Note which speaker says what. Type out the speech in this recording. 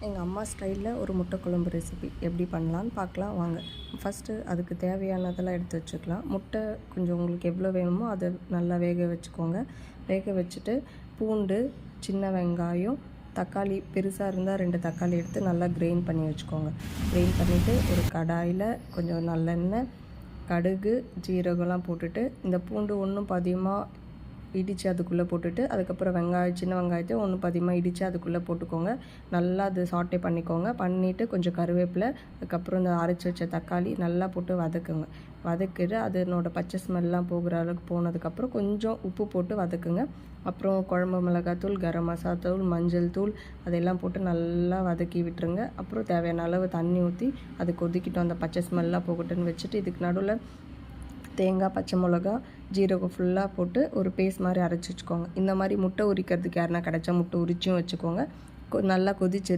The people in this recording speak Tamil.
Speaker 1: எங்கள் அம்மா ஸ்டைலில் ஒரு முட்டை குழம்பு ரெசிபி எப்படி பண்ணலான்னு பார்க்கலாம் வாங்க. ஃபஸ்ட்டு அதுக்கு தேவையானதெல்லாம் எடுத்து வச்சுக்கலாம். முட்டை கொஞ்சம் உங்களுக்கு எவ்வளோ வேணுமோ அதை நல்லா வேக வச்சுக்கோங்க. வேக வச்சுட்டு பூண்டு, சின்ன வெங்காயம், தக்காளி பெருசாக இருந்தால் 2 தக்காளி எடுத்து நல்லா கிரைண்ட் பண்ணி வச்சுக்கோங்க. கிரைண்ட் பண்ணிவிட்டு ஒரு கடாயில் கொஞ்சம் நல்லெண்ணெய், கடுகு, ஜீரகம்லாம் போட்டுட்டு இந்த பூண்டு ஒன்றும் பாதியமாக இடித்து அதுக்குள்ளே போட்டுட்டு அதுக்கப்புறம் சின்ன வெங்காயத்தை ஒன்று பாதியமாக இடித்து அதுக்குள்ளே போட்டுக்கோங்க. நல்லா அது சாட்டே பண்ணிக்கோங்க. பண்ணிவிட்டு கொஞ்சம் கருவேப்பிலை, அதுக்கப்புறம் இந்த அரைச்சி வச்ச தக்காளி நல்லா போட்டு வதக்குங்க. வதக்கிட்டு அதனோட பச்சை ஸ்மெல்லாம் போகிற அளவுக்கு போனதுக்கப்புறம் கொஞ்சம் உப்பு போட்டு வதக்குங்க. அப்புறம் குழம்பு மிளகாத்தூள், கரம் மசாலா தூள், மஞ்சள் தூள் அதெல்லாம் போட்டு நல்லா வதக்கி விட்டுருங்க. அப்புறம் தேவையான அளவு தண்ணி ஊற்றி அது கொதிக்கிட்டோம், அந்த பச்சை ஸ்மெல்லாம் போகட்டுன்னு வச்சுட்டு இதுக்கு நடுவில் தேங்காய், பச்சை மிளகா, ஜீரகம் ஃபுல்லாக போட்டு ஒரு பேஸ்ட் மாதிரி அரைச்சி வச்சுக்கோங்க. இந்த மாதிரி முட்டை உரிக்கிறதுக்கு யாருனா கிடச்சா முட்டை உரிச்சும் வச்சுக்கோங்க. நல்லா கொதிச்சு